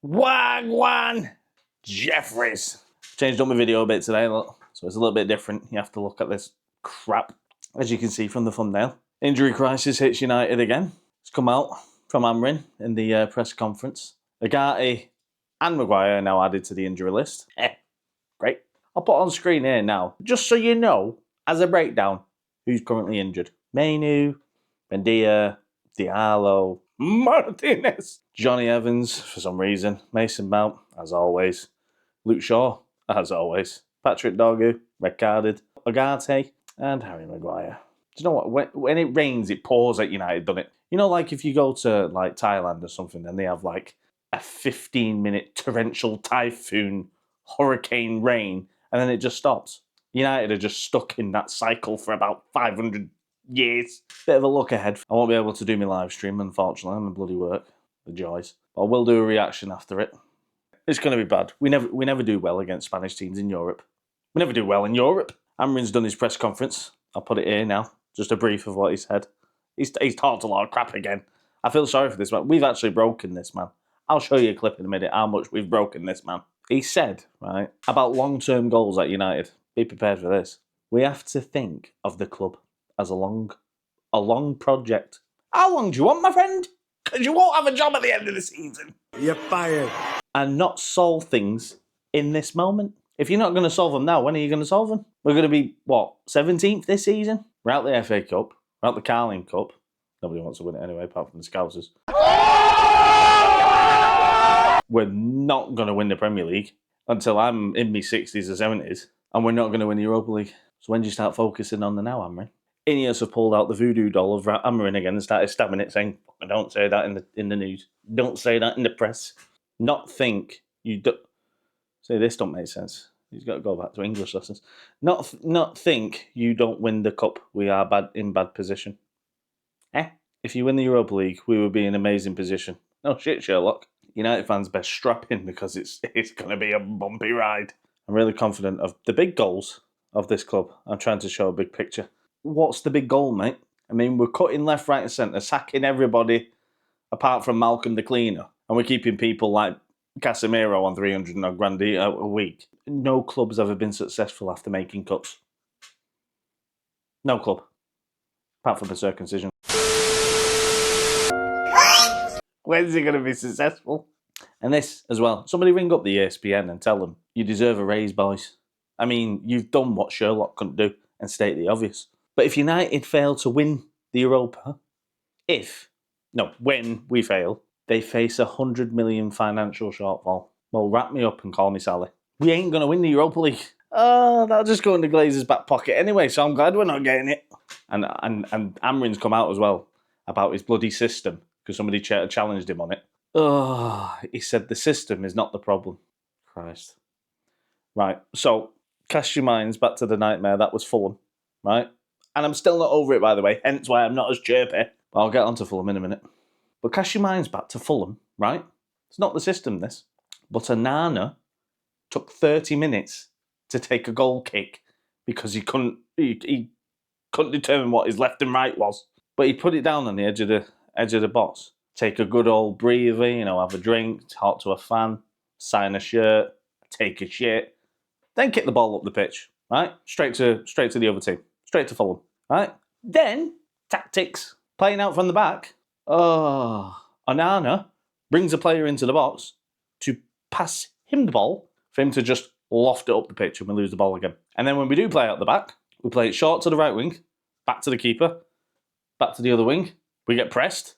Wagwan Jeffries. Changed up my video a bit today, look, so it's a little bit different. You have to look at this crap, as you can see from the thumbnail. Injury crisis hits United again. It's come out from Amorim in the press conference. Agati and Maguire are now added to the injury list. Great. I'll put on screen here now, just so you know, as a breakdown, who's currently injured. Mainu, Bendia, Diallo, Martinez, Johnny Evans, for some reason, Mason Mount, as always, Luke Shaw, as always, Patrick Dorgu, red carded, Agati, and Harry Maguire. Do you know what? When it rains, it pours at United, doesn't it? You know, like if you go to like Thailand or something, and they have like a 15-minute torrential typhoon, hurricane rain, and then it just stops. United are just stuck in that cycle for about 500 years. Bit of a look ahead. I won't be able to do my live stream, unfortunately. I'm in bloody work. The joys. But I will do a reaction after it. It's going to be bad. We never do well against Spanish teams in Europe. We never do well in Europe. Amorim's done his press conference. I'll put it here now. Just a brief of what he said. He's talked a lot of crap again. I feel sorry for this man. We've actually broken this man. I'll show you a clip in a minute how much we've broken this man. He said, right, about long-term goals at United. Be prepared for this. We have to think of the club as a long project. How long do you want, my friend? Because you won't have a job at the end of the season. You're fired. And not solve things in this moment. If you're not going to solve them now, when are you going to solve them? We're going to be, what, 17th this season? We're out the FA Cup. We're out the Carling Cup. Nobody wants to win it anyway, apart from the Scousers. We're not going to win the Premier League until I'm in my 60s or 70s. And we're not going to win the Europa League. So when do you start focusing on the now, Amorim? Ineos have pulled out the voodoo doll of Amorim again and started stabbing it, saying, don't say that in the news. Don't say that in the press. Not think you do. Say this don't make sense. He's got to go back to English lessons. Not think you don't win the cup. We are in bad position. If you win the Europa League, we would be in an amazing position. No shit, Sherlock. United fans best strap in because it's going to be a bumpy ride. I'm really confident of the big goals of this club. I'm trying to show a big picture. What's the big goal, mate? I mean, we're cutting left, right and centre, sacking everybody apart from Malcolm the cleaner. And we're keeping people like Casemiro on 300 odd grand a week. No club's ever been successful after making cuts. No club. Apart from the circumcision. When's he going to be successful? And this as well. Somebody ring up the ESPN and tell them, you deserve a raise, boys. I mean, you've done what Sherlock couldn't do and state the obvious. But if United fail to win the Europa, when we fail, they face a 100 million financial shortfall. Well, wrap me up and call me Sally. We ain't going to win the Europa League. That'll just go in the Glazers' back pocket anyway, so I'm glad we're not getting it. And Amorim's come out as well about his bloody system, because somebody challenged him on it. He said the system is not the problem. Christ. Right, so cast your minds back to the nightmare that was Fulham, right? And I'm still not over it, by the way, hence why I'm not as chirpy. But I'll get on to Fulham in a minute. But cast your minds back to Fulham, right? It's not the system, this. But Onana took 30 minutes to take a goal kick because he couldn't determine what his left and right was. But he put it down on the edge of the box. Take a good old breather, have a drink, talk to a fan, sign a shirt, take a shit, then kick the ball up the pitch, right? Straight to the other team, straight to Fulham, right? Then, tactics, playing out from the back. Onana brings a player into the box to pass him the ball for him to just loft it up the pitch and we lose the ball again. And then when we do play out the back, we play it short to the right wing, back to the keeper, back to the other wing, we get pressed,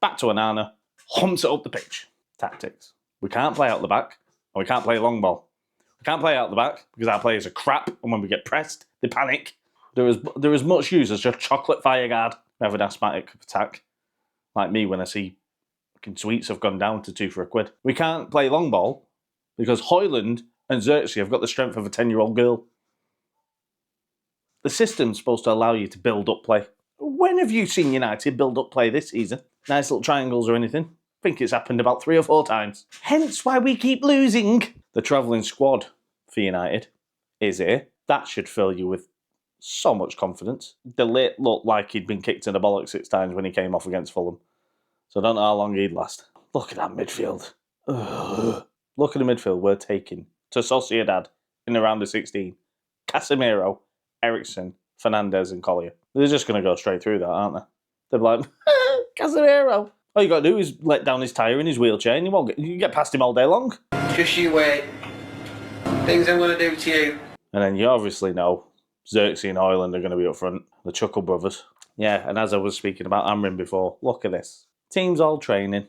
back to Onana, humps it up the pitch. Tactics. We can't play out the back, and we can't play long ball. We can't play out the back because our players are crap, and when we get pressed, they panic. There is much use as just chocolate fire guard. We have an asthmatic attack, like me when I see fucking sweets have gone down to 2 for £1. We can't play long ball because Højlund and Xerxes have got the strength of a 10-year-old girl. The system's supposed to allow you to build up play. When have you seen United build up play this season? Nice little triangles or anything? I think it's happened about 3 or 4 times. Hence why we keep losing. The travelling squad for United is here. That should fill you with so much confidence. De Ligt looked like he'd been kicked in the bollocks 6 times when he came off against Fulham. So I don't know how long he'd last. Look at that midfield. Ugh. Look at the midfield we're taking to Sociedad in the round of 16. Casemiro, Ericsson, Fernandez and Collier. They're just going to go straight through that, aren't they? They're like, Casemiro. All you got to do is let down his tyre in his wheelchair and you get past him all day long. Just you wait. Things I'm going to do to you. And then you obviously know Xerxes and Hoyland are going to be up front. The Chuckle brothers. Yeah, and as I was speaking about Amorim before, look at this. Team's all training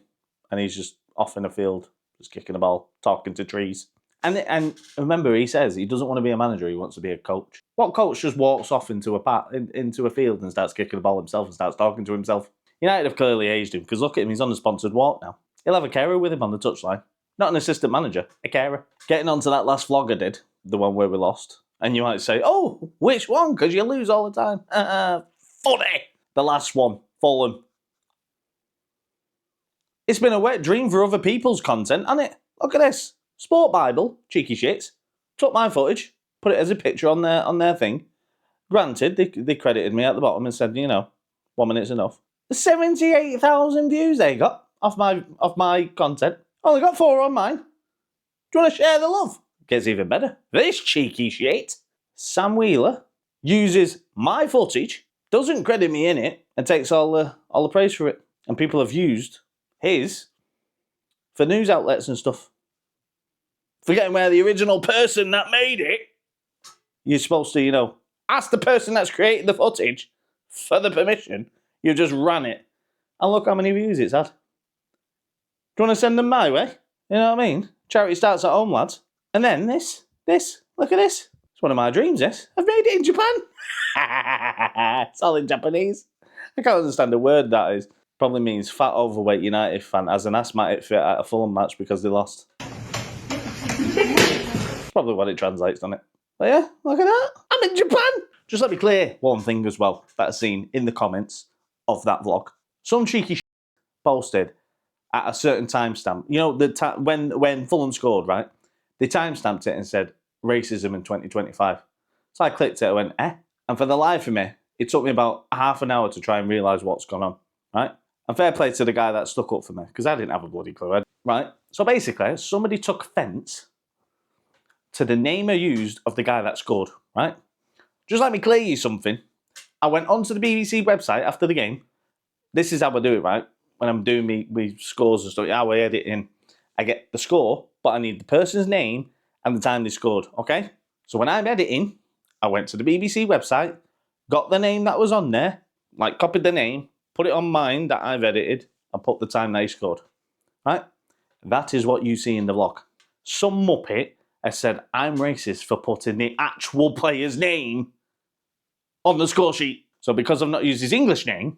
and he's just off in the field, just kicking the ball, talking to trees. And remember, he says he doesn't want to be a manager, he wants to be a coach. What coach just walks off into a field and starts kicking the ball himself and starts talking to himself? United have clearly aged him, because look at him, he's on a sponsored walk now. He'll have a carer with him on the touchline. Not an assistant manager, a carer. Getting onto that last vlog I did, the one where we lost, and you might say, oh, which one? Because you lose all the time. Funny. The last one, Fulham. It's been a wet dream for other people's content, hasn't it? Look at this. Sport Bible, cheeky shits, took my footage, put it as a picture on their thing. Granted, they credited me at the bottom and said, 1 minute's enough. The 78,000 views they got off my content. Only got 4 on mine. Do you want to share the love? Gets even better. This cheeky shit, Sam Wheeler, uses my footage, doesn't credit me in it, and takes all the praise for it. And people have used his for news outlets and stuff. Forgetting where the original person that made it, you're supposed to, ask the person that's created the footage for the permission. You just ran it. And look how many views it's had. Do you want to send them my way? You know what I mean? Charity starts at home, lads. And then this, look at this. It's one of my dreams, this. I've made it in Japan. It's all in Japanese. I can't understand a word that is. Probably means fat, overweight United fan has an asthmatic fit at a Fulham match because they lost. Probably what it translates, doesn't it? But yeah, look at that. I'm in Japan. Just let me clear one thing as well that I've seen in the comments of that vlog. Some cheeky posted at a certain timestamp. When Fulham scored, right? They timestamped it and said racism in 2025. So I clicked it and went, eh? And for the life of me, it took me about half an hour to try and realise what's gone on, right? And fair play to the guy that stuck up for me, because I didn't have a bloody clue, right? So basically, somebody took offence to the name I used of the guy that scored, right? Just let me clear you something. I went onto the BBC website after the game. This is how I do it, right? When I'm doing me scores and stuff, how I edit in. I get the score, but I need the person's name and the time they scored, okay? So when I'm editing, I went to the BBC website, got the name that was on there, copied the name, put it on mine that I've edited, and put the time they scored, right? That is what you see in the vlog. Some muppet has said, I'm racist for putting the actual player's name on the score sheet. So because I've not used his English name,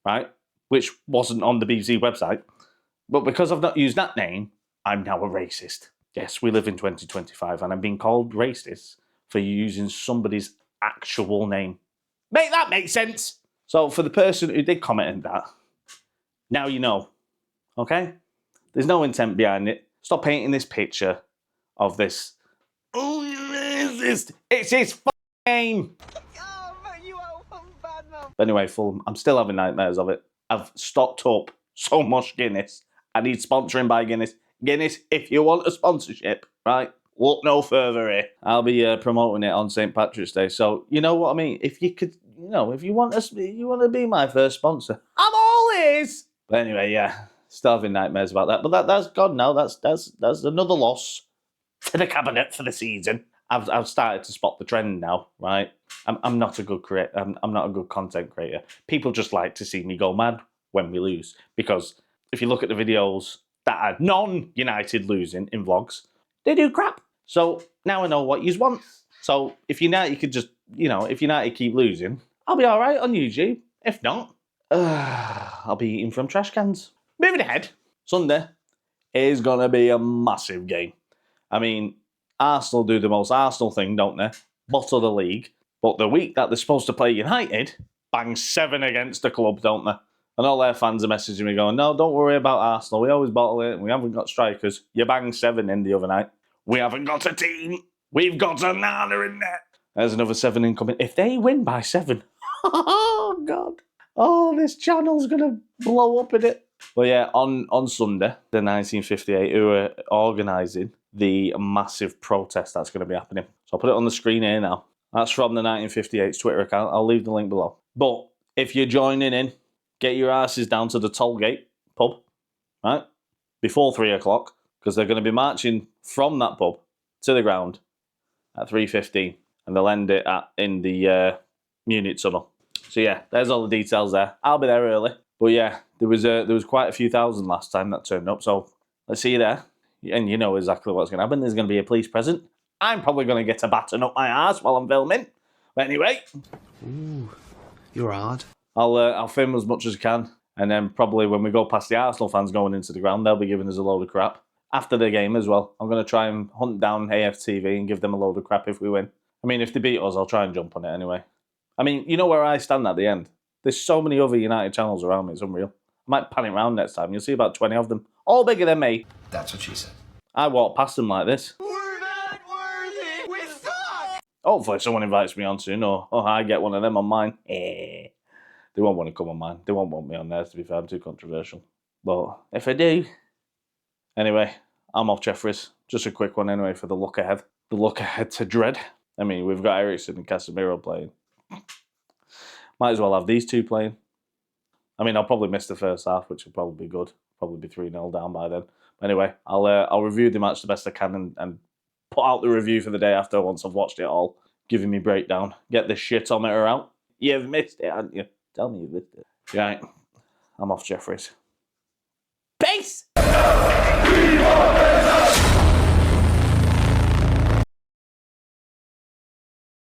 right, which wasn't on the BBC website, but because I've not used that name, I'm now a racist. Yes, we live in 2025 and I'm being called racist for using somebody's actual name. Make that make sense? So for the person who did comment on that, now you know, okay? There's no intent behind it. Stop painting this picture of this. Oh, you're racist. It's his name. Oh, but you are one bad man. But anyway, Fulham, I'm still having nightmares of it. I've stocked up so much Guinness. I need sponsoring by Guinness. Guinness, if you want a sponsorship, right? Look no further here. I'll be promoting it on St. Patrick's Day. So, you know what I mean? If you could, if you want to be my first sponsor, I'm all ears. But anyway, yeah, still having nightmares about that. But that's gone now. That's another loss to the cabinet for the season. I've started to spot the trend now, right? I'm not a good creator. I'm not a good content creator. People just like to see me go mad when we lose, because if you look at the videos that are non-United losing in vlogs, they do crap. So now I know what you want. So if United could just, if United keep losing, I'll be all right on YouTube. If not, I'll be eating from trash cans. Moving ahead, Sunday is going to be a massive game. I mean, Arsenal do the most Arsenal thing, don't they? Bottle the league. But the week that they're supposed to play United, bang 7 against the club, don't they? And all their fans are messaging me going, no, don't worry about Arsenal. We always bottle it. We haven't got strikers. You banged 7 in the other night. We haven't got a team. We've got a Nana in there. There's another 7 incoming. If they win by 7, oh, God. Oh, this channel's going to blow up in it. But yeah, on Sunday, the 1958, who are organising the massive protest that's going to be happening. So I'll put it on the screen here now. That's from the 1958's Twitter account. I'll leave the link below. But if you're joining in, get your asses down to the Tollgate pub, right? Before 3 o'clock, because they're going to be marching from that pub to the ground at 3:15, and they'll end it in the Munich tunnel. So yeah, there's all the details there. I'll be there early. But yeah, there was quite a few thousand last time that turned up. So let's see you there. And you know exactly what's going to happen. There's going to be a police present. I'm probably going to get a baton up my ass while I'm filming. But anyway. Ooh, you're hard. I'll film as much as I can. And then probably when we go past the Arsenal fans going into the ground, they'll be giving us a load of crap. After the game as well. I'm going to try and hunt down AFTV and give them a load of crap if we win. I mean, if they beat us, I'll try and jump on it anyway. I mean, you know where I stand at the end. There's so many other United channels around me, it's unreal. I might pan it round next time. You'll see about 20 of them. All bigger than me. That's what she said. I walk past them like this. We're not worthy. We suck. Hopefully someone invites me on soon, or I get one of them on mine. They won't want to come on mine. They won't want me on theirs, to be fair. I'm too controversial. But if I do... Anyway, I'm off Jeffries. Just a quick one anyway for the look ahead. The look ahead to dread. I mean, we've got Eriksen and Casemiro playing. Might as well have these two playing. I mean, I'll probably miss the first half, which will probably be good. Probably be 3-0 down by then. But anyway, I'll review the match the best I can and put out the review for the day after once I've watched it all, giving me breakdown. Get the shitometer out. You've missed it, haven't you? Tell me you've missed it. Right, I'm off Jeffries. Peace!